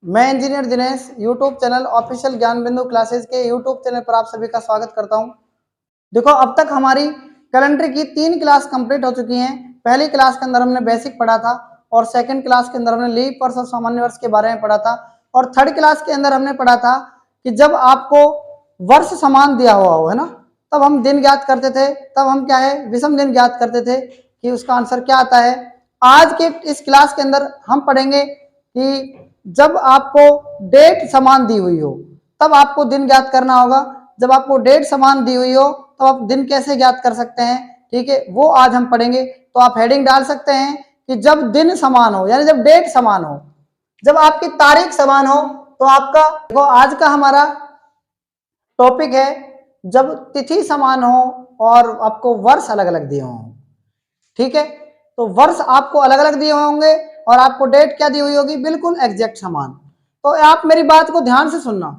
मैं engineer Dinesh YouTube channel official ज्ञान बिंदु क्लासेस के यूट्यूब चैनल पर आप सभी का स्वागत करता हूं। देखो, अब तक हमारी कैलेंडर की 3 क्लास कंप्लीट हो चुकी हैं। पहली क्लास के अंदर हमने बेसिक पढ़ा था और सेकंड क्लास के अंदर हमने लीप वर्ष और सामान्य वर्ष के बारे में पढ़ा था और थर्ड क्लास के अंदर हमने पढ़ा था कि जब आपको वर्ष समान दिया हुआ हो, है ना, तब हम दिन ज्ञात करते थे। तब हम क्या है, विषम दिन ज्ञात करते थे कि उसका आंसर क्या आता है। आज के इस क्लास के अंदर हम पढ़ेंगे कि जब आपको डेट समान दी हुई हो तब आपको दिन ज्ञात करना होगा। जब आपको डेट समान दी हुई हो तो आप दिन कैसे ज्ञात कर सकते हैं, ठीक है, वो आज हम पढ़ेंगे। तो आप हेडिंग डाल सकते हैं कि जब दिन समान हो, यानी जब डेट समान हो, जब आपकी तारीख समान हो। तो आपका देखो, आज का हमारा टॉपिक है जब तिथि समान हो और आपको वर्ष अलग अलग दिए हों, ठीक है। तो वर्ष आपको अलग अलग दिए होंगे और आपको डेट क्या दी हुई होगी, बिल्कुल एग्जैक्ट समान। तो आप मेरी बात को ध्यान से सुनना।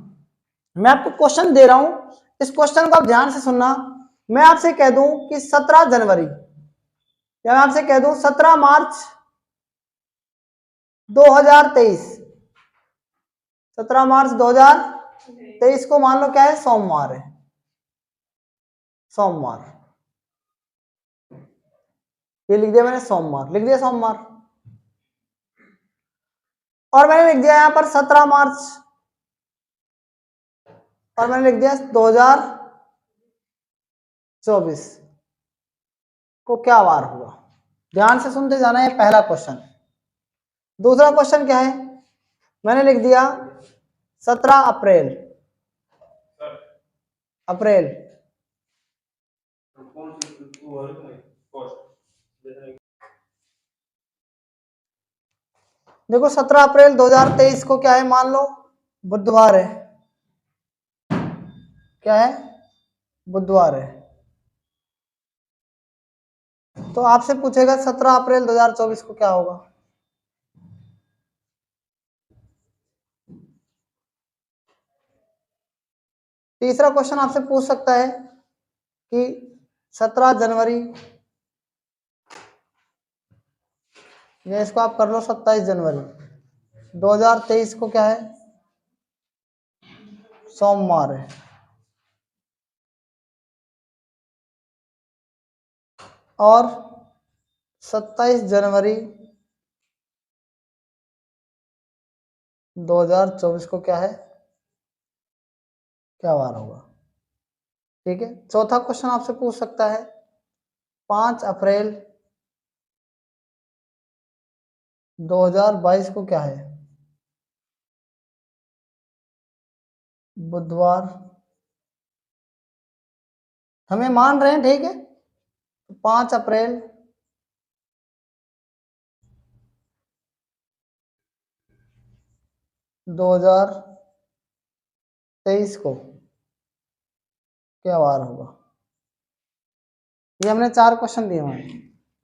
मैं आपको क्वेश्चन दे रहा हूं, इस क्वेश्चन को आप ध्यान से सुनना। मैं आपसे कह दूं कि 17 जनवरी, या मैं आपसे कह दूं 17 मार्च 2023, 17 मार्च 2023 को मान लो क्या है, सोमवार है। सोमवार, ये लिख दिया मैंने, सोमवार लिख दिया, सोमवार। और मैंने लिख दिया यहां पर 17 मार्च, और मैंने लिख दिया 2024 को क्या वार हुआ। ध्यान से सुनते जाना है, पहला क्वेश्चन। दूसरा क्वेश्चन क्या है, मैंने लिख दिया 17 अप्रैल, अप्रैल देखो 17 अप्रैल 2023 को क्या है, मान लो बुधवार है। क्या है, बुधवार है। तो आपसे पूछेगा 17 अप्रैल 2024 को क्या होगा। तीसरा क्वेश्चन आपसे पूछ सकता है कि 17 जनवरी, या इसको आप कर लो 27 जनवरी 2023 को क्या है, सोमवार है। और 27 जनवरी 2024 को क्या है, क्या वार होगा। ठीक है। चौथा क्वेश्चन आपसे पूछ सकता है 5 अप्रैल 2022 को क्या है, बुधवार। हमें मान रहे हैं, ठीक है। 5 अप्रैल 2023 को क्या वार होगा। ये हमने 4 क्वेश्चन दिए हुए हैं।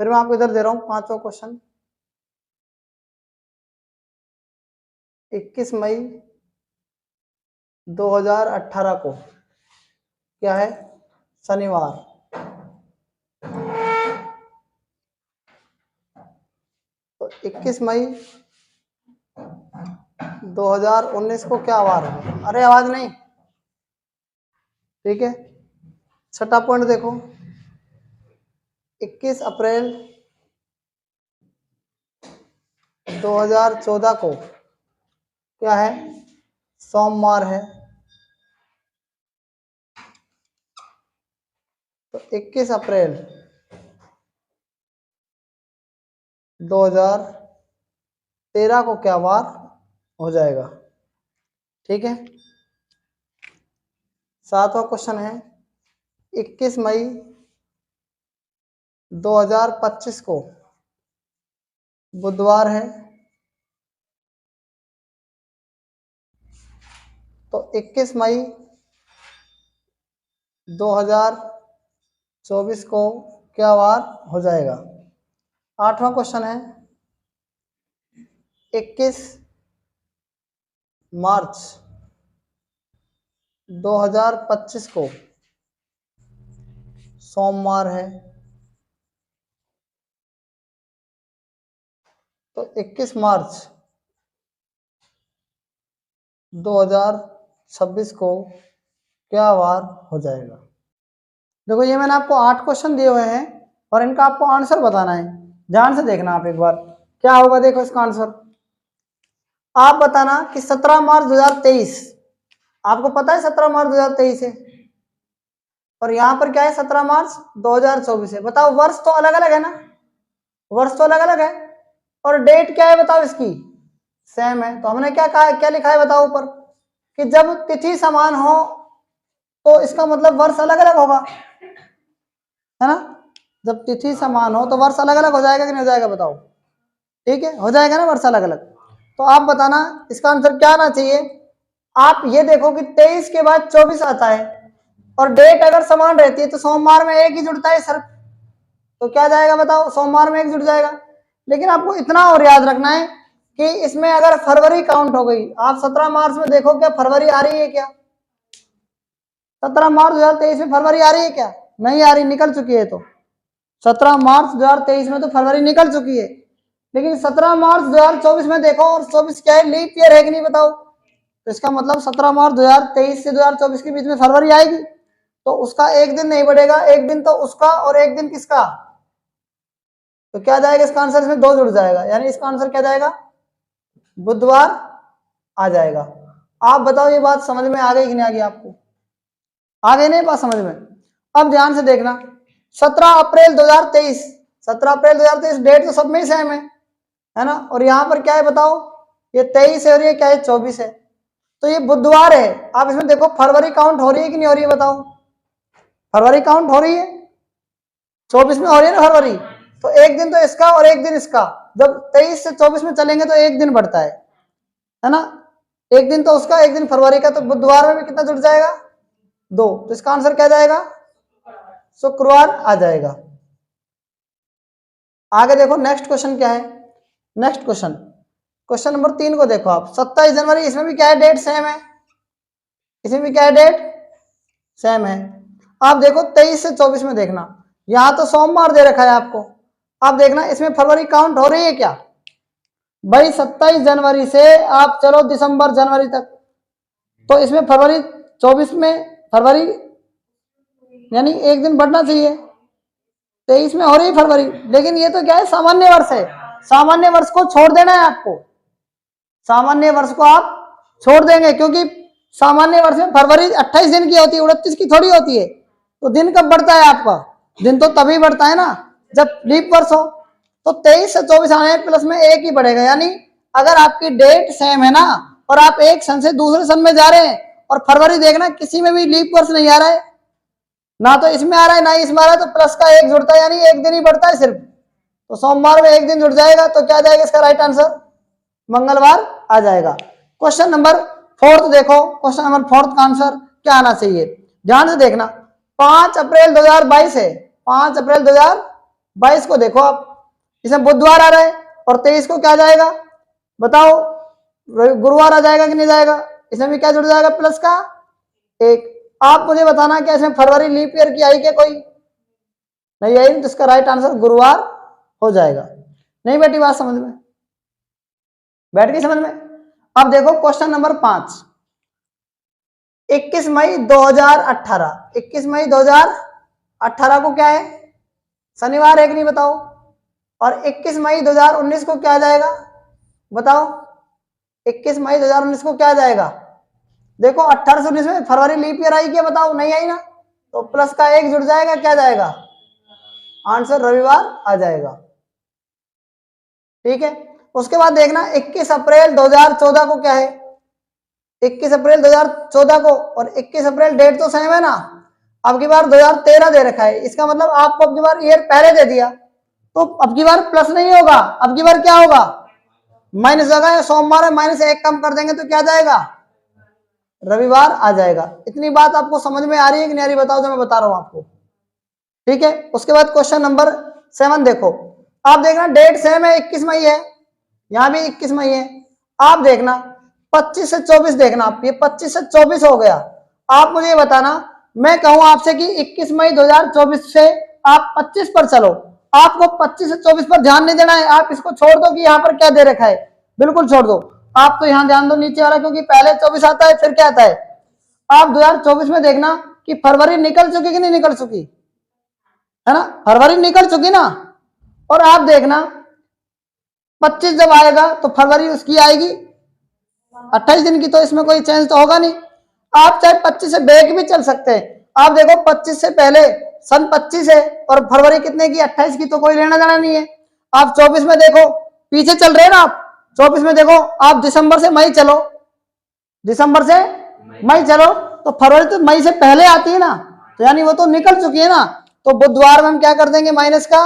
फिर मैं आपको इधर दे रहा हूं 5वां क्वेश्चन। 21 मई 2018 को क्या है, शनिवार। तो 21 मई 2019 को क्या वार होगा। अरे आवाज नहीं, ठीक है। छठा पॉइंट देखो, 21 अप्रैल 2014 को क्या है, सोमवार है। तो 21 अप्रैल 2013 को क्या वार हो जाएगा, ठीक है। 7वां क्वेश्चन है 21 मई 2025 को बुधवार है। तो 21 मई 2024 को क्या वार हो जाएगा। 8वां क्वेश्चन है 21 मार्च 2025 को सोमवार है। तो 21 मार्च 2026 को क्या वार हो जाएगा। देखो ये मैंने आपको 8 क्वेश्चन दिए हुए हैं और इनका आपको आंसर बताना है। ध्यान से देखना आप एक बार क्या होगा। देखो इसका आंसर आप बताना कि 17 मार्च 2023, आपको पता है 17 मार्च 2023 है और यहाँ पर क्या है 17 मार्च 2024 है। बताओ वर्ष तो अलग अलग है ना, वर्ष तो अलग अलग है और डेट क्या है बताओ इसकी सेम है। तो हमने क्या कहा, क्या लिखा है बताओ ऊपर कि जब तिथि समान हो तो इसका मतलब वर्ष अलग अलग होगा, है ना। जब तिथि समान हो तो वर्ष अलग अलग हो जाएगा कि नहीं हो जाएगा बताओ। ठीक है, हो जाएगा ना वर्ष अलग अलग। तो आप बताना इसका आंसर क्या आना चाहिए। आप ये देखो कि 23 के बाद 24 आता है और डेट अगर समान रहती है तो सोमवार में एक ही जुड़ता है सर, तो क्या जाएगा बताओ, सोमवार में एक जुड़ जाएगा। लेकिन आपको इतना और याद रखना है कि इसमें अगर फरवरी काउंट हो गई, आप 17 मार्च में देखो क्या फरवरी आ रही है क्या, 17 मार्च 2023 में फरवरी आ रही है क्या, नहीं आ रही, निकल चुकी है। तो 17 मार्च 2023 में तो फरवरी निकल चुकी है। लेकिन 17 मार्च 2024 में देखो और 24 क्या है, लीप ईयर है कि नहीं बताओ। तो इसका मतलब 17 मार्च 2023 से 2024 के बीच में फरवरी आएगी, तो उसका एक दिन नहीं बढ़ेगा, एक दिन तो उसका और एक दिन किसका, तो क्या जाएगा इसका आंसर, इसमें 2 जुड़ जाएगा, यानी इसका आंसर क्या जाएगा, बुधवार आ जाएगा। आप बताओ ये बात समझ में आ गई कि नहीं आ गई आपको, आ गई नहीं बात समझ में। अब ध्यान से देखना 17 अप्रैल 2023, 17 अप्रैल 2023 डेट तो सब में ही सेम है ना। और यहाँ पर क्या है बताओ, ये 23 है और ये क्या है 24 है, तो ये बुधवार है। आप इसमें देखो फरवरी काउंट हो रही है कि नहीं हो रही है बताओ, फरवरी काउंट हो रही है, 24 में हो रही है ना फरवरी, तो एक दिन तो इसका और एक दिन इसका, जब 23 से 24 में चलेंगे तो एक दिन बढ़ता है ना, एक दिन तो उसका एक दिन फरवरी का, तो बुधवार में भी कितना जुड़ जाएगा 2, तो इसका आंसर क्या जाएगा, शुक्रवार आ जाएगा। आगे देखो नेक्स्ट क्वेश्चन क्या है, नेक्स्ट क्वेश्चन, क्वेश्चन नंबर 3 को देखो आप, 27 जनवरी, इसमें भी क्या है डेट सेम है, इसमें भी क्या है डेट सेम है। आप देखो 23 से 24 में देखना, यहां तो सोमवार दे रखा है आपको, आप देखना इसमें फरवरी काउंट हो रही है क्या भाई, 27 जनवरी से आप चलो दिसंबर जनवरी तक, तो इसमें फरवरी 24 में फरवरी यानी एक दिन बढ़ना चाहिए, 23 में हो रही है फरवरी। लेकिन ये तो क्या है सामान्य वर्ष है, सामान्य वर्ष को छोड़ देना है आपको, सामान्य वर्ष को आप छोड़ देंगे, क्योंकि सामान्य वर्ष में फरवरी 28 दिन की होती है, 29 की थोड़ी होती है। तो दिन कब बढ़ता है आपका, दिन तो तभी बढ़ता है ना जब लीप वर्ष हो। तो 23 से 24 आने प्लस में एक ही बढ़ेगा, यानी अगर आपकी डेट सेम है ना और आप एक सन से दूसरे सन में जा रहे हैं, और फरवरी देखना किसी में भी लीप वर्ष नहीं आ रहा है, ना तो इसमें आ रहा है ना ही इसमें आ रहा है, तो प्लस का एक जुड़ता है, यानी एक दिन ही बढ़ता है सिर्फ, तो सोमवार में एक दिन जुड़ जाएगा, तो क्या जाएगा इसका राइट आंसर, मंगलवार आ जाएगा। क्वेश्चन नंबर 4 देखो, क्वेश्चन नंबर 4 का आंसर क्या आना चाहिए, ध्यान से देखना, 5 अप्रैल 2022 है, 5 अप्रैल 2022 को देखो आप, इसमें बुधवार आ रहा है और 23 को क्या जाएगा बताओ, गुरुवार आ जाएगा कि नहीं जाएगा, इसमें भी क्या जुड़ जाएगा प्लस का 1। आप मुझे बताना क्या इसमें फरवरी लीप ईयर की आई क्या, कोई नहीं आई, तो इसका राइट आंसर गुरुवार हो जाएगा। नहीं बेटी बात समझ में बैठ गई समझ में। अब देखो क्वेश्चन नंबर 5, 21 मई 2018, 21 मई 2018 को क्या है शनिवार है कि नहीं बताओ, और 21 मई 2019 को क्या जाएगा बताओ, 21 मई 2019 को क्या जाएगा, देखो 18 से 19 में फरवरी लीप ईयर आई क्या बताओ, नहीं आई ना, तो प्लस का 1 जुड़ जाएगा, क्या जाएगा आंसर रविवार आ जाएगा। ठीक है, उसके बाद देखना 21 अप्रैल 2014 को क्या है, 21 अप्रैल 2014 को और 21 अप्रैल डेट तो सेम है ना, अब की बार 2013 दे रखा है, इसका मतलब आपको अब की बार ईयर पहले दे दिया, तो अब की बार प्लस नहीं होगा, अब की बार क्या होगा माइनस जगह, सोमवार में -1 कम कर देंगे तो क्या जाएगा रविवार आ जाएगा। इतनी बात आपको समझ में आ रही है कि नहीं आ रही बताओ, जो मैं बता रहा हूं आपको। ठीक है, उसके बाद क्वेश्चन नंबर 7 देखो, आप देखना डेट सेम है, 21 मई है, यहां भी 21 मई है। आप देखना 25 से 24 देखना, आप ये 25 से 24 हो गया। आप मुझे ये बताना, मैं कहूं आपसे कि 21 मई 2024 से आप 25 पर चलो, आपको 25 से 24 पर ध्यान नहीं देना है, आप इसको छोड़ दो कि यहाँ पर क्या दे रखा है, बिल्कुल छोड़ दो। आप तो यहाँ ध्यान दो नीचे वाला, क्योंकि पहले 24 आता है फिर क्या आता है। आप 2024 में देखना कि फरवरी निकल चुकी कि नहीं निकल चुकी, है ना, फरवरी निकल चुकी ना। और आप देखना 25 जब आएगा तो फरवरी उसकी आएगी 28 दिन की, तो इसमें कोई चेंज तो होगा नहीं। आप चाहे 25 से बैक भी चल सकते हैं। आप देखो 25 से पहले सन 25 है और फरवरी कितने की 28 की, तो कोई लेना देना नहीं है। आप 24 में देखो पीछे चल रहे हैं ना, आप 24 में देखो आप दिसंबर से मई चलो, दिसंबर से मई चलो, तो फरवरी तो मई से पहले आती है ना, तो यानी वो तो निकल चुकी है ना। तो बुधवार में हम क्या कर देंगे, माइनस का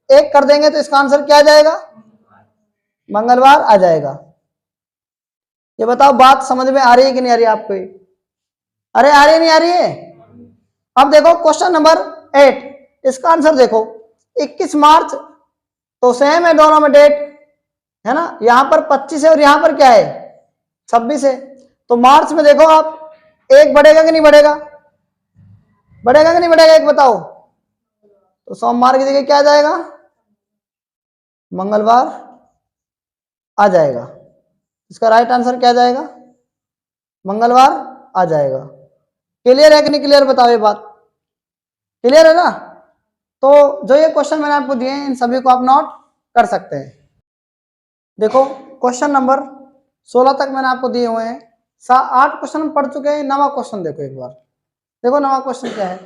1 कर देंगे, तो इसका आंसर क्या आ जाएगा, मंगलवार आ जाएगा। ये बताओ बात समझ में आ रही है कि नहीं आ रही है आपको? अरे आ रही है नहीं आ रही है? अब देखो क्वेश्चन नंबर 8, इसका आंसर देखो 21 मार्च, तो सेम है दोनों में डेट, है ना। यहां पर 25 है और यहां पर क्या है 26 है। तो मार्च में देखो आप 1 बढ़ेगा कि नहीं बढ़ेगा, बढ़ेगा कि नहीं बढ़ेगा, एक बताओ। तो सोमवार की जगह क्या आ जाएगा, मंगलवार आ जाएगा। इसका राइट आंसर क्या आ जाएगा, मंगलवार आ जाएगा। क्लियर है कि नहीं क्लियर, बताओ ये बात क्लियर है ना। तो जो ये क्वेश्चन मैंने आपको दिए हैं इन सभी को आप नोट कर सकते हैं। देखो क्वेश्चन नंबर 16 तक मैंने आपको दिए हुए हैं, 8 क्वेश्चन हम पढ़ चुके हैं। नवा क्वेश्चन देखो एक बार, देखो नवा क्वेश्चन क्या है।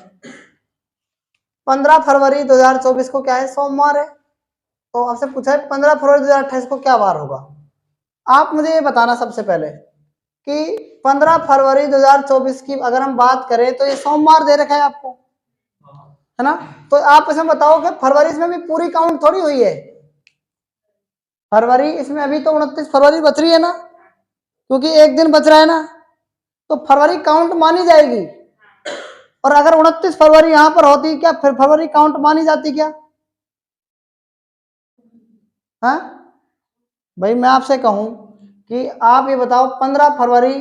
15 फरवरी 2024 को क्या है, सोमवार है। तो आपसे पूछा है 15 फरवरी 2028 को क्या वार होगा। आप मुझे ये बताना सबसे पहले कि 15 फरवरी 2024 की अगर हम बात करें तो ये सोमवार दे रखा है आपको, है ना। तो आप इसमें बताओ कि फरवरी इसमें भी पूरी काउंट थोड़ी हुई है, फरवरी इसमें अभी तो 29 फरवरी बच रही है ना, क्योंकि एक दिन बच रहा है ना, तो फरवरी काउंट मानी जाएगी। और अगर 29 फरवरी यहां पर होती क्या फिर फरवरी काउंट मानी जाती क्या, हाँ भाई। मैं आपसे कहूं कि आप ये बताओ 15 फरवरी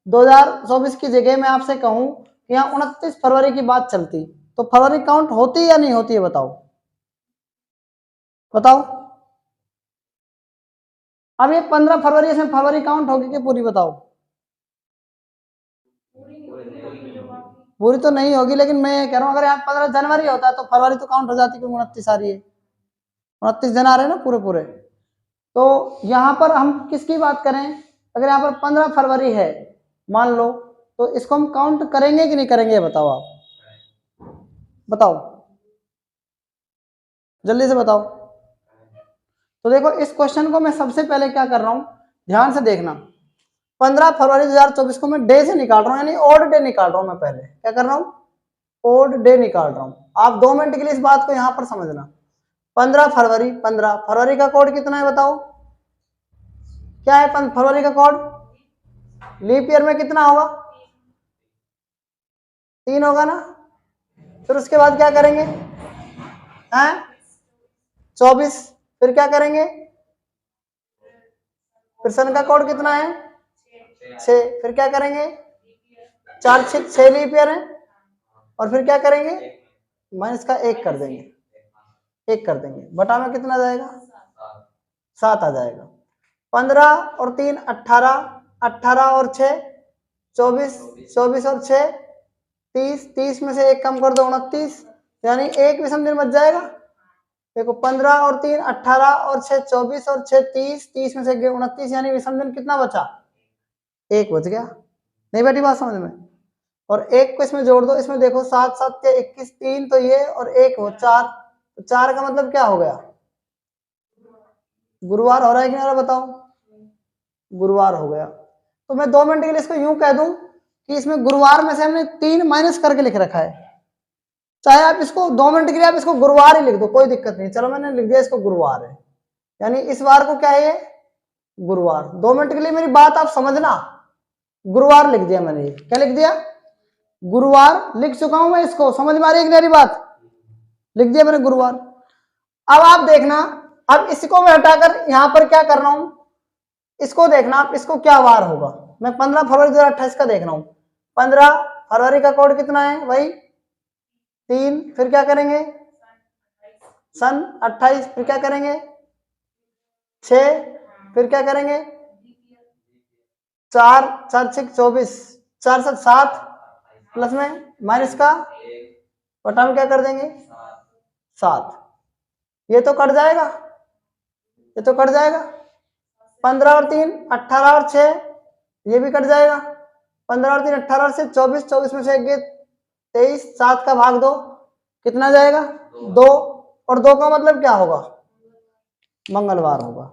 2024 की जगह मैं आपसे कहूं कि यहाँ 29 फरवरी की बात चलती, तो फरवरी काउंट होती या नहीं होती है, बताओ बताओ। अब ये 15 फरवरी इसमें फरवरी काउंट होगी कि पूरी, बताओ। पूरी तो नहीं होगी, लेकिन मैं कह रहा हूँ अगर यहाँ 15 जनवरी होता है तो फरवरी तो काउंट हो जाती, क्योंकि 29 आ रही है, 29 दिन आ रहे हैं ना पूरे पूरे। तो यहाँ पर हम किसकी बात करें, अगर यहाँ पर 15 फरवरी है मान लो, तो इसको हम काउंट करेंगे कि नहीं करेंगे, बताओ आप बताओ, जल्दी से बताओ। तो देखो इस क्वेश्चन को मैं सबसे पहले क्या कर रहा हूं, ध्यान से देखना। 15 फरवरी 2024 को मैं डे से निकाल रहा हूं, यानी ओड डे निकाल रहा हूं। मैं पहले क्या कर रहा हूं, ओड डे निकाल रहा हूं। आप 2 मिनट के लिए इस बात को यहां पर समझना। 15 फरवरी, 15 फरवरी का कोड कितना है बताओ, क्या है फरवरी का कोड, लीप ईयर में कितना होगा, 3 होगा ना। फिर उसके बाद क्या करेंगे, हैं 24, फिर क्या करेंगे, फिर सन का कोड कितना है 6, फिर क्या करेंगे 4 6 लीप ईयर है, और फिर क्या करेंगे माइनस का 1 कर देंगे, 1 कर देंगे, बटा में कितना जाएगा 7 आ जाएगा। 15 और 3 18, 18 और 6 24, 24 और 6 30, 30 में से 1 कम कर दो 29, यानी 1 विषम दिन बच जाएगा। देखो 15 और 3 18 और 6 24 और 6 30, 30 में से 29, यानी विषम दिन कितना बचा, 1 बच गया। नहीं बैठी बात समझ में। और 1 को इसमें जोड़ दो, इसमें देखो 7 7 के 21, 3 तो ये और 1 हो 4, तो 4 का मतलब क्या हो गया, गुरुवार हो रहा है कि नहीं हो रहा, बताओ गुरुवार हो गया। तो मैं 2 मिनट के लिए इसको यूं कह दूं कि इसमें गुरुवार में से हमने 3 माइनस करके लिख रखा है। चाहे आप इसको 2 मिनट के लिए आप इसको गुरुवार ही लिख दो, कोई दिक्कत नहीं, चलो मैंने लिख दिया इसको गुरुवार है, यानी इस बार को क्या है ये गुरुवार। 2 मिनट के लिए मेरी बात आप समझना, गुरुवार लिख दिया मैंने, क्या लिख दिया, गुरुवार लिख चुका हूं मैं, इसको समझ में आ रही है मेरी बात, लिख दिया मैंने गुरुवार। अब आप देखना, अब इसको मैं हटाकर यहां पर क्या कर रहा हूं, इसको देखना आप, इसको क्या वार होगा। मैं 15 फरवरी 2028 का देख रहा हूं। 15 फरवरी का कोड कितना है, वही 3, फिर क्या करेंगे सन 28, फिर क्या करेंगे 6, फिर क्या करेंगे 4 4 6 24, 4 7 7, प्लस में माइनस का बटा में क्या कर देंगे 7, ये तो कट जाएगा, ये तो कट जाएगा। 15 और 3 18 और 6 ये भी कट जाएगा। 15 और 3 18 से 24, 24 में से 23, 7 का भाग 2 कितना जाएगा 2, और 2 का मतलब क्या होगा मंगलवार होगा।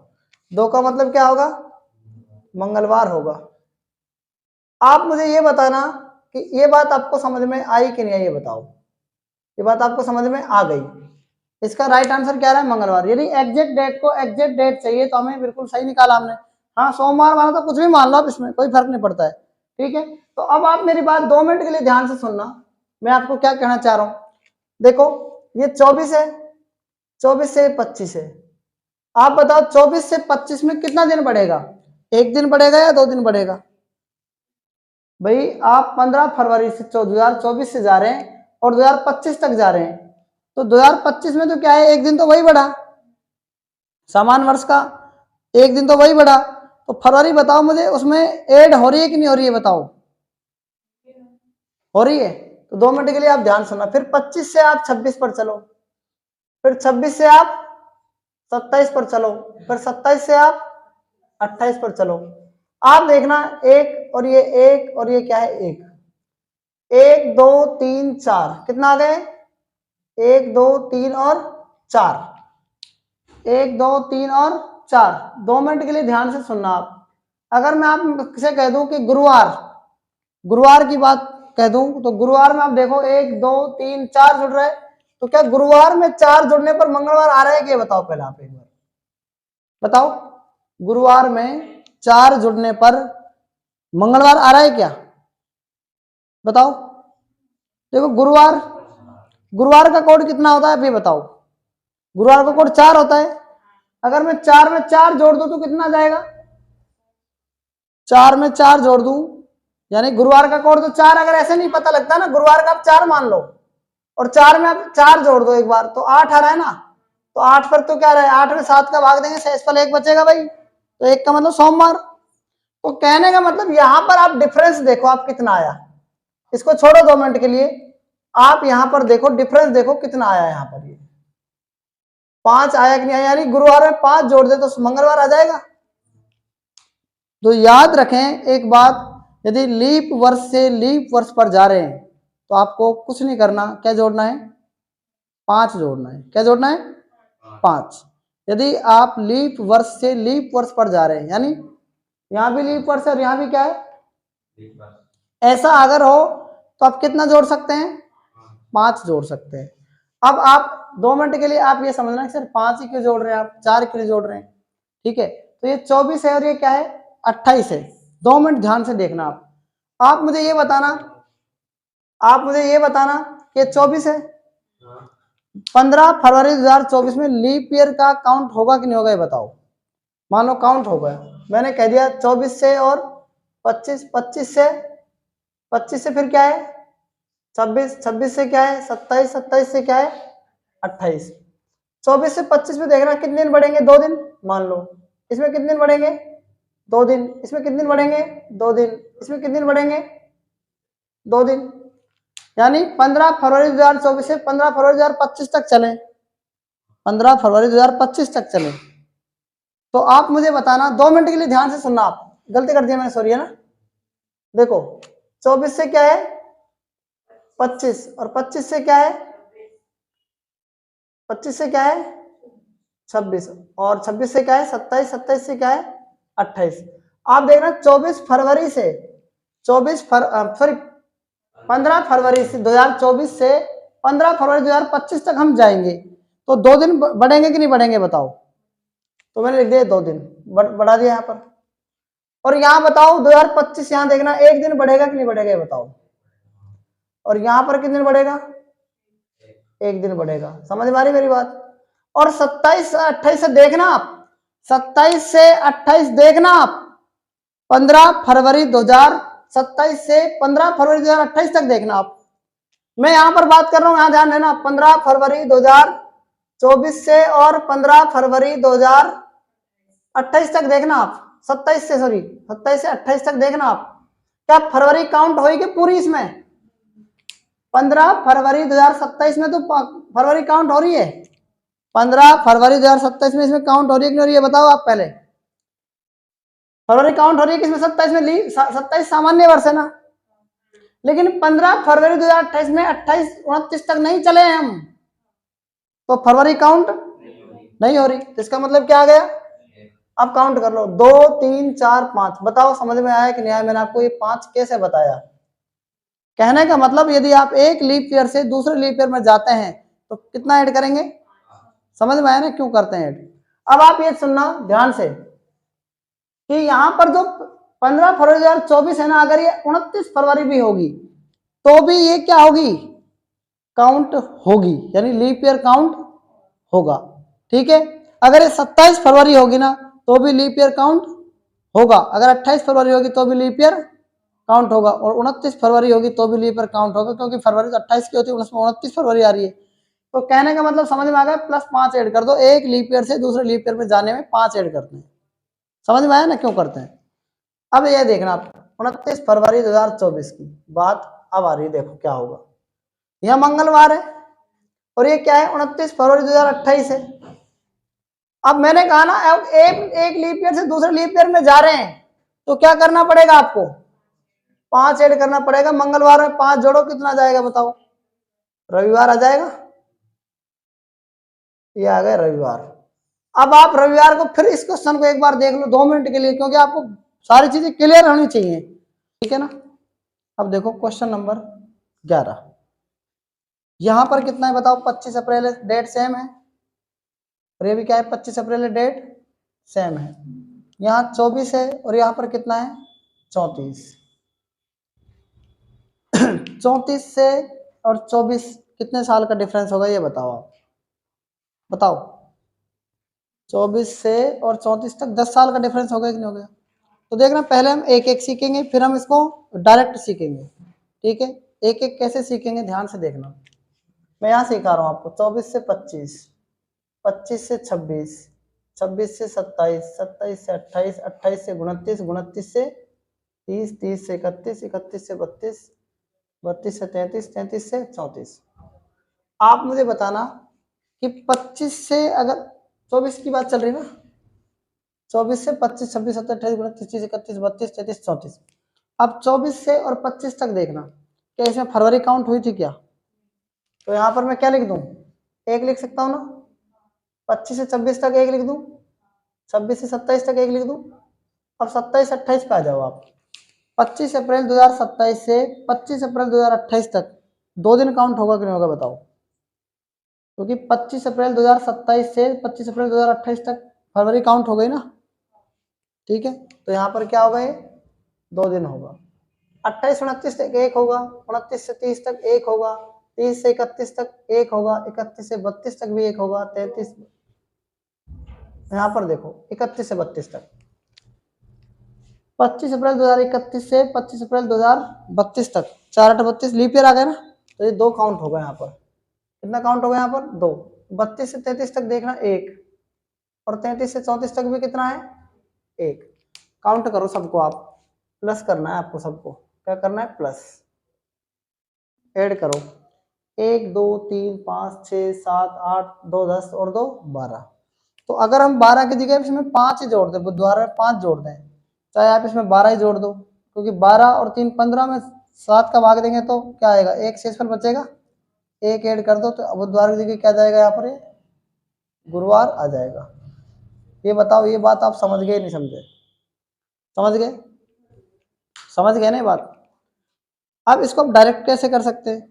2 का मतलब क्या होगा मंगलवार होगा। आप मुझे ये बताना कि ये बात आपको समझ में आई कि नहीं आई, ये बताओ। ये बात आपको समझ में आ गई? इसका राइट आंसर क्या रहा है मंगलवार। यदि एग्जैक्ट डेट को एग्जैक्ट डेट चाहिए तो हमें बिल्कुल सही निकाला हमने। हाँ सोमवार माना तो कुछ भी मान लो आप, इसमें कोई फर्क नहीं पड़ता है। ठीक है, तो अब आप मेरी बात 2 मिनट के लिए ध्यान से सुनना, मैं आपको क्या कहना चाह रहा हूं। देखो ये 24 है, 24 से 25 है। आप बताओ 24 से 25 में कितना दिन बढ़ेगा, 1 दिन बढ़ेगा या 2 दिन बढ़ेगा? भाई आप 15 फरवरी से 2024 से जा रहे हैं और 2025 तक जा रहे हैं, तो 2025 में तो क्या है 1 दिन तो वही बढ़ा, समान वर्ष का 1 दिन तो वही बढ़ा। तो फरवरी बताओ मुझे उसमें ऐड हो रही है कि नहीं हो रही है, बताओ हो रही है। तो 2 मिनट के लिए आप ध्यान सुनना। फिर 25 से आप 26 पर चलो, फिर 26 से आप 27 पर चलो, फिर 27 से आप 28 पर चलो। आप देखना 1 और ये 1 और ये क्या है 1, 1 2 3 4 कितना आ गए 1 2 3 और 4, 1 2 3 और 4। 2 मिनट के लिए ध्यान से सुनना आप। अगर मैं आपसे कह दूं कि गुरुवार की बात कह दूं तो गुरुवार में आप देखो 1 2 3 4 जुड़ रहे हैं, तो क्या गुरुवार में 4 जुड़ने पर मंगलवार आ रहा है क्या, बताओ पहले आप एक बार बताओ। गुरुवार में 4 जुड़ने पर मंगलवार आ रहा है क्या, बताओ। देखो गुरुवार का कोड कितना होता है अभी बताओ। गुरुवार का कोड 4 होता है। अगर मैं 4 में 4 जोड़ दूं तो कितना जाएगा, 4 में 4 जोड़ दूं यानी गुरुवार का कोड तो 4। अगर ऐसे नहीं पता लगता ना, गुरुवार का आप 4 मान लो और 4 में आप 4 जोड़ दो एक बार तो 8 आ रहा है ना। तो 8 पर तो क्या रहा है 8 में 7 का भाग देंगे, शेषफल 1 बचेगा भाई, तो 1 का मतलब सोमवार। तो कहने का मतलब यहां पर आप डिफरेंस देखो आप कितना आया। इसको छोड़ो 2 मिनट के लिए, आप यहां पर देखो डिफरेंस देखो कितना आया यहाँ पर, ये 5 आया कि नहीं आया, यानी गुरुवार में 5 जोड़ दे तो मंगलवार आ जाएगा। तो याद रखें एक बात, यदि लीप वर्ष से लीप वर्ष पर जा रहे हैं तो आपको कुछ नहीं करना, क्या जोड़ना है 5 जोड़ना है। क्या जोड़ना है 5। यदि आप लीप वर्ष से लीप वर्ष पर जा रहे हैं, यानी यहां भी लीप वर्ष है और यहां भी क्या है, ऐसा अगर हो तो आप कितना जोड़ सकते हैं 5 जोड़ सकते हैं। अब आप 2 मिनट के लिए आप ये समझना कि सर 5 ही क्यों जोड़ रहे हैं आप, 4 क्यों जोड़ रहे हैं। ठीक है, तो ये 24 है और ये क्या है 28 है। 2 मिनट ध्यान से देखना आप मुझे ये बताना कि 24 है। 15 फरवरी 2024 में लीप ईयर का काउंट होगा कि नहीं होगा ये बताओ। मान लो काउंट होगा, मैंने कह दिया 24 से और 25, 25 से फिर क्या है 26, 26 से क्या है 27, 27 से क्या है 28। 24 से 25 में देखना कितने दिन बढ़ेंगे 2 दिन, मान लो इसमें कितने दिन बढ़ेंगे 2 दिन, इसमें कितने दिन बढ़ेंगे 2 दिन, इसमें कितने दिन बढ़ेंगे 2 दिन। यानी 15 फरवरी 2024 से 15 फरवरी 2025 तक चले, 15 फरवरी 2025 तक चले। तो आप मुझे बताना 2 मिनट के लिए ध्यान से सुनना। आप गलती कर दिया मैंने, सॉरी है ना। देखो 24 से क्या है 25 और 25 से क्या है 25 से क्या है 26 और 26 से क्या है 27, 27 से क्या है 28। आप देखना 24 फरवरी से 15 फरवरी से 2024 से 15 फरवरी 2025 तक हम जाएंगे, तो 2 दिन बढ़ेंगे कि नहीं बढ़ेंगे बताओ। तो मैंने लिख दिया 2 दिन बढ़ा दिया यहाँ पर। और यहाँ बताओ 2025 यहाँ देखना 1 दिन बढ़ेगा कि नहीं बढ़ेगा बताओ। और यहाँ पर कितने दिन बढ़ेगा 1 दिन बढ़ेगा। समझ में आ रही मेरी बात। और 27 28 से देखना आप, 27 से 28 देखना आप, 15 फरवरी 2027 से 15 फरवरी 2028 तक देखना आप। मैं यहां पर बात कर रहा हूं, यहां ध्यान देना, 15 फरवरी 2024 से और 15 फरवरी 2028 तक देखना आप। 27 से, सॉरी 27 से 28 तक देखना आप, क्या फरवरी काउंट होगी पूरी इसमें? 15 फरवरी 2027 में तो फरवरी काउंट हो रही है, 15 फरवरी 2027 में इसमें काउंट हो रही है कि नहीं हो रही है, बताओ आप पहले। फरवरी काउंट हो रही है किसमें? 27 में। 27 सामान्य वर्ष है ना, लेकिन 15 फरवरी 2028 में 28 29 तक नहीं चले हैं हम, तो फरवरी काउंट नहीं हो रही। तो इसका मतलब क्या आ गया? अब काउंट कर लो, 2 3 4 5। बताओ समझ में आया कि नहीं आया? मैंने आपको ये 5 कैसे बताया? कहने का मतलब यदि आप एक लीप ईयर से दूसरे लीप ईयर में जाते हैं तो कितना ऐड करेंगे? समझ में आया ना क्यों करते हैं ऐड? अब आप ये सुनना ध्यान से कि यहाँ पर जो 15 फरवरी 2024 है ना, अगर ये 29 फरवरी भी होगी तो भी ये क्या होगी? काउंट होगी, यानी लीप ईयर काउंट होगा। ठीक है, अगर ये 27 फरवरी होगी ना तो भी लीप ईयर काउंट होगा, अगर 28 फरवरी होगी तो भी लीप ईयर काउंट होगा, और 29 फरवरी होगी तो भी लीप ईयर काउंट होगा, क्योंकि फरवरी तो 28 की होती है, उसमें 29 फरवरी आ रही है। तो कहने का मतलब समझ में आ गया, प्लस 5 ऐड कर दो, एक लीप ईयर से दूसरे लीप ईयर में जाने में 5 ऐड करते हैं। समझ में आया ना क्यों करते हैं? अब ये देखना आप 29 फरवरी 2024 की बात अब आ रही है, देखो क्या होगा। यह मंगलवार है और ये क्या है? 29 फरवरी 2028 है। अब मैंने कहा ना, अब एक लीप ईयर से दूसरे लीप ईयर में जा रहे हैं तो क्या करना पड़ेगा आपको? 5 ऐड करना पड़ेगा। मंगलवार में 5 जोड़ो, कितना जाएगा बताओ? रविवार आ जाएगा, ये आ गया रविवार। अब आप रविवार को फिर इस क्वेश्चन को एक बार देख लो 2 मिनट के लिए, क्योंकि आपको सारी चीजें क्लियर होनी चाहिए। ठीक है ना? अब देखो क्वेश्चन नंबर 11, यहां पर कितना है बताओ? 25 अप्रैल है, डेट सेम है, और ये भी क्या है? 25 अप्रैल है, डेट सेम है। यहाँ 24 है और यहाँ पर कितना है? 34। 34 से और 24 कितने साल का डिफरेंस होगा, ये बताओ आप, बताओ। 24 से और 34 तक 10 साल का डिफरेंस होगा कि नहीं होगा? तो देखना, पहले हम एक एक सीखेंगे, फिर हम इसको डायरेक्ट सीखेंगे। ठीक है, एक एक कैसे सीखेंगे ध्यान से देखना। मैं यहाँ सिखा रहा हूँ आपको। 24 से 25, 25 से 26, 26 से 27, 27 से 28, 28 से 29, 29 से 30, 30 से 31, 31 से 32, 32 से 33, 33 से 34। आप मुझे बताना कि 25 से, अगर 24 की बात चल रही है ना, 24 से 25, 26, 27, 28, 29, 30, 31, 32, 33, 34। अब 24 से और 25 तक देखना, क्या इसमें फरवरी काउंट हुई थी क्या? तो यहाँ पर मैं क्या लिख दूं? एक लिख सकता हूँ ना। 25 से 26 तक एक लिख दूं, 26 से 27 तक एक लिख दूं। अब 27 28 पे आ जाओ आप। 25 अप्रैल 2027 से 25 अप्रैल 2028 तक 2 दिन काउंट होगा कि नहीं होगा बताओ? क्योंकि 25 अप्रैल 2027 से 25 अप्रैल 2028 तक फरवरी काउंट हो गई ना। ठीक है, तो यहाँ पर क्या होगा? ये 2 दिन होगा। 28 29 तक एक होगा, 29 से 30 तक एक होगा, 30 से 31 तक एक होगा, 31 से 32 तक भी एक होगा, 33, यहाँ पर देखो 31 से 32 तक। 25 अप्रैल 2031 से 25 अप्रैल 2032 तक 4 8 32 लीप ईयर आ गया ना, तो ये 2 काउंट होगा यहाँ पर। कितना काउंट होगा यहाँ पर? 2। 32 से 33 तक देखना 1, और 33 से 34 तक भी कितना है? 1। काउंट करो सबको आप, प्लस करना है आपको सबको। क्या करना है? प्लस। ऐड करो, 1 2 3 5 6 7 8 2 10 और 2 12। तो अगर हम 12 की जगह इसमें 5 ही जोड़ दें, बुधवार में 5 जोड़ दें, चाहे आप इसमें 12 ही जोड़ दो, क्योंकि 12 और 3 15 में 7 का भाग देंगे तो क्या आएगा? 1 शेषफल बचेगा, 1 ऐड कर दो तो बुधवार की जगह क्या जाएगा यहाँ पर? गुरुवार आ जाएगा। ये बताओ, ये बात आप समझ गए नहीं समझे? समझ गए? समझ गए ना बात? अब इसको आप डायरेक्ट कैसे कर सकते हैं?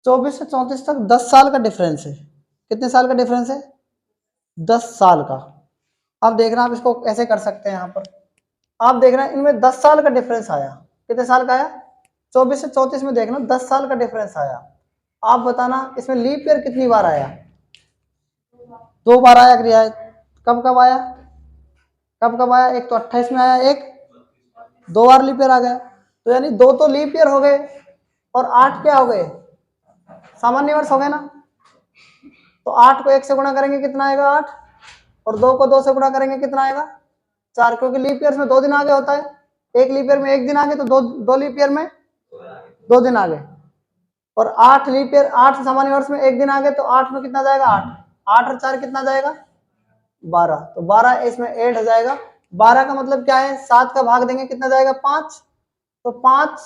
24 से 34 तक 10 साल का डिफरेंस है। कितने साल का डिफरेंस है? 10 साल का। अब देखना आप इसको कैसे कर सकते हैं। यहाँ पर आप देखना, इनमें 10 साल का डिफरेंस आया। कितने साल का आया? 24 से 34 में देखना 10 साल का डिफरेंस आया। आप बताना इसमें लीप ईयर कितनी बार आया? 2 बार आया कि आया? कब कब आया? कब कब आया? एक तो 28 में आया, एक 2 बार लीप ईयर आ गया। तो यानी 2 तो लीप ईयर हो गए और 8 क्या हो गए? सामान्य वर्ष हो गए ना। तो 8 को 1 से गुणा करेंगे कितना आएगा? 8। और 2 को 2 से गुणा करेंगे कितना आएगा? 4, क्योंकि लीप ईयर में 2 दिन आगे होता है, एक लीप ईयर में 1 दिन आगे, तो दो लीप ईयर में 2 दिन आगे। और 8 लीप ईयर, 8 सामान्य वर्ष में 1 दिन आगे, तो 8 में कितना जाएगा 8, 8 और 4 कितना जाएगा 12, तो 12 इसमें ऐड हो जाएगा। 12 का मतलब क्या है, 7 का भाग देंगे कितना जाएगा 5, तो 5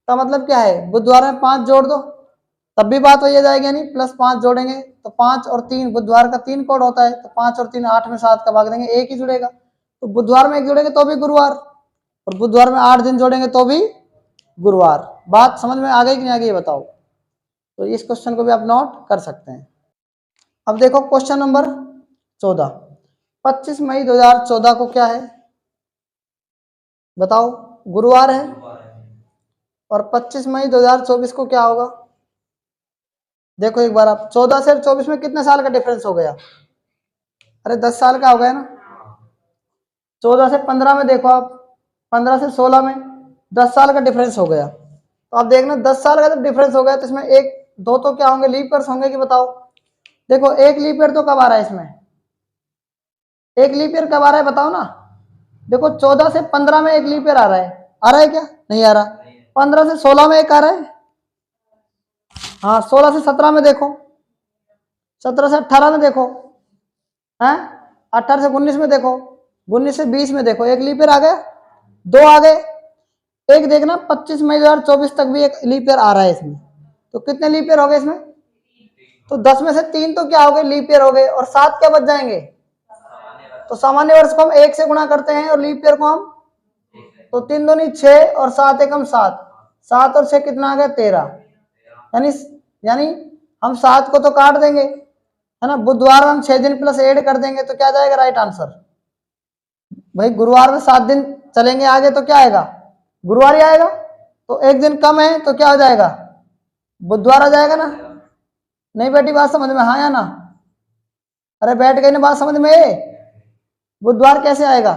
का मतलब क्या है, बुधवार में 5 जोड़ दो तब भी बात हो जाएगी, यानी +5 जोड़ेंगे तो 5 और 3, बुधवार का 3 कोड होता है, तो 5 और 3 8 में 7 का भाग देंगे, एक ही जुड़ेगा, तो बुधवार में 1 जोड़ेंगे तो भी गुरुवार, और बुधवार में 8 दिन जोड़ेंगे तो भी गुरुवार। बात समझ में आ गई कि नहीं आ गई ये बताओ। तो इस क्वेश्चन को भी आप नोट कर सकते हैं। अब देखो क्वेश्चन नंबर 14, 25 मई 2014 को क्या है बताओ, गुरुवार है, और 25 मई 2024 को क्या होगा, देखो एक बार आप, 14 से 24 में कितने साल का डिफरेंस हो गया, अरे 10 साल का हो गया ना। 14 से 15 में देखो आप, 15 से 16 में 10 साल का डिफरेंस हो गया, तो आप देखना 10 साल का जब डिफरेंस हो गया तो इसमें एक दो तो क्या होंगे, लीप ईयर्स होंगे कि बताओ। देखो एक लीप ईयर तो कब आ रहा है इसमें, एक लीप ईयर कब आ रहा है बताओ ना। देखो 14 से 15 में एक लीप ईयर आ रहा है क्या, नहीं आ रहा। 15 से 16 में एक आ रहा है, हाँ 16 से 17 में देखो, 17 से 18 में देखो, हैं 18 से 19 में देखो, 19 से 20 में देखो, एक लीप ईयर आ गया, 2 आ गए। एक देखना 25 मई 2024 तक भी एक लीप ईयर आ रहा है इसमें, तो कितने लीप ईयर हो गए इसमें, तो 10 में से 3 तो क्या हो गए लीप ईयर हो गए, और 7 क्या बच जाएंगे, तो सामान्य वर्ष को हम 1 से गुणा करते हैं और लीप ईयर को हम, तो 3 दूनी 6 और 7 एकम 7, 7 और 6 कितना आ गया 13, यानी यानी हम 7 को तो काट देंगे है ना, बुधवार में हम 6 दिन प्लस ऐड कर देंगे तो क्या जाएगा राइट आंसर। भाई गुरुवार में 7 दिन चलेंगे आगे तो क्या आएगा, गुरुवार ही आएगा, तो 1 दिन कम है तो क्या हो जाएगा, बुधवार आ जाएगा ना। नहीं बेटी बात समझ में, हाँ या ना, अरे बैठ गई ना बात समझ में, बुधवार कैसे आएगा।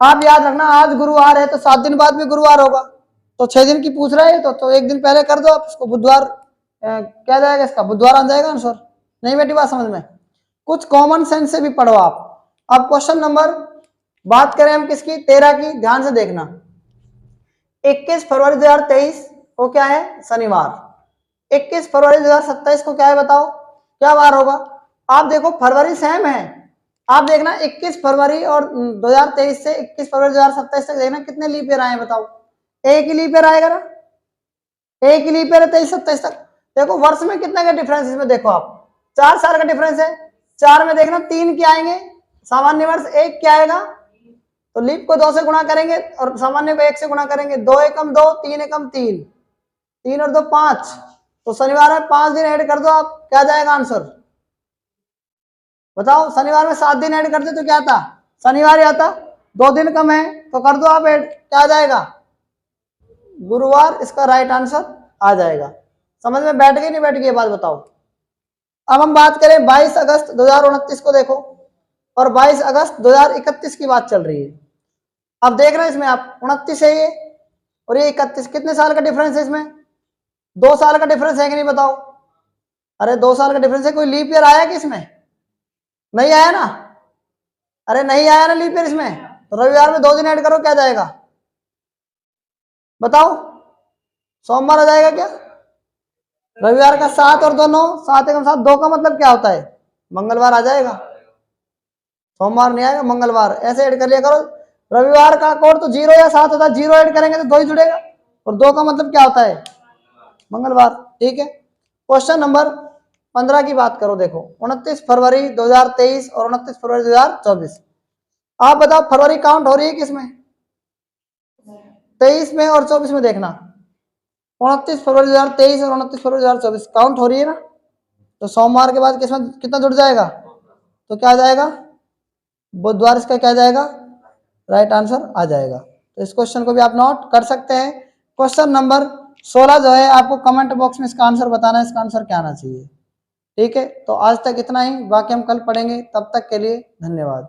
आप याद रखना आज गुरुवार है तो 7 दिन बाद भी गुरुवार होगा, तो 6 दिन की पूछ रहे हैं तो 1 दिन पहले कर दो आप इसको, बुधवार क्या जाएगा इसका, बुधवार आ जाएगा आंसर। नहीं बेटी बात समझ में, कुछ कॉमन सेंस से भी पढ़ो आप। अब क्वेश्चन नंबर बात करें हम किसकी, 13 की, ध्यान से देखना। 21 फरवरी 2023 को क्या है शनिवार, 21 फरवरी 2027 को क्या है बताओ, क्या वार होगा। आप देखो फरवरी सेम है, आप देखना 21 फरवरी और 2023 से 21 फरवरी 2027 तक देखना कितने लीप ईयर आए हैं बताओ, एक ही लीप ईयर आएगा ना, एक ही लीप ईयर है 23-27 तक। देखो वर्ष में कितने का डिफरेंस इसमें देखो आप, 4 साल का डिफरेंस है, 4 में देखना 3 क्या आएंगे, सामान्य वर्ष 1 क्या आएगा, तो लीप को 2 से गुणा करेंगे और सामान्य को 1 से गुणा करेंगे, 2 एकम 2, 3 एकम 3, 3 और 2 5, तो शनिवार में 5 दिन ऐड कर दो आप, क्या जाएगा आंसर बताओ। शनिवार में 7 दिन ऐड करते तो क्या था, शनिवार ही आता, 2 दिन कम है तो कर दो आप ऐड, क्या जाएगा गुरुवार, इसका राइट आंसर आ जाएगा। समझ में बैठ गई नहीं बैठ गई ये बात बताओ। अब हम बात करें 22 अगस्त 2029 को देखो, और 22 अगस्त 2031 की बात चल रही है। अब देख रहे हैं इसमें आप 29 है ये और ये 31, कितने साल का डिफरेंस है इसमें, 2 साल का डिफरेंस है कि नहीं बताओ। अरे 2 साल का डिफरेंस है, कोई लीप ईयर आया कि इसमें, नहीं आया ना, अरे नहीं आया ना लीप ईयर इसमें, तो रविवार में 2 दिन ऐड करो क्या जाएगा बताओ, सोमवार आ जाएगा क्या, रविवार का 7 और 2 9, 7 एकम 7, 2 का मतलब क्या होता है मंगलवार आ जाएगा, सोमवार नहीं आएगा मंगलवार, ऐसे ऐड कर लिया करो। रविवार का कोड तो 0 या 7 होता है, 0 ऐड करेंगे तो 2 ही जुड़ेगा, और 2 का मतलब क्या होता है मंगलवार, ठीक है। क्वेश्चन नंबर 15 की बात करो, देखो 29 फरवरी 2023 और 29 फरवरी 2024, आप बताओ फरवरी काउंट हो रही है किसमें, 23 में और 24 में देखना, 29 फरवरी 2023 और 29 फरवरी 2024 काउंट हो रही है ना, तो सोमवार के बाद किसमें कितना जुड़ जाएगा, तो क्या आ जाएगा बुधवार, इसका क्या जाएगा राइट आंसर आ जाएगा। तो इस क्वेश्चन को भी आप नोट कर सकते हैं। क्वेश्चन नंबर 16 जो है आपको कमेंट बॉक्स में इसका आंसर बताना है, इसका आंसर क्या आना चाहिए, ठीक है। तो आज तक इतना ही, बाकी हम कल पढ़ेंगे, तब तक के लिए धन्यवाद।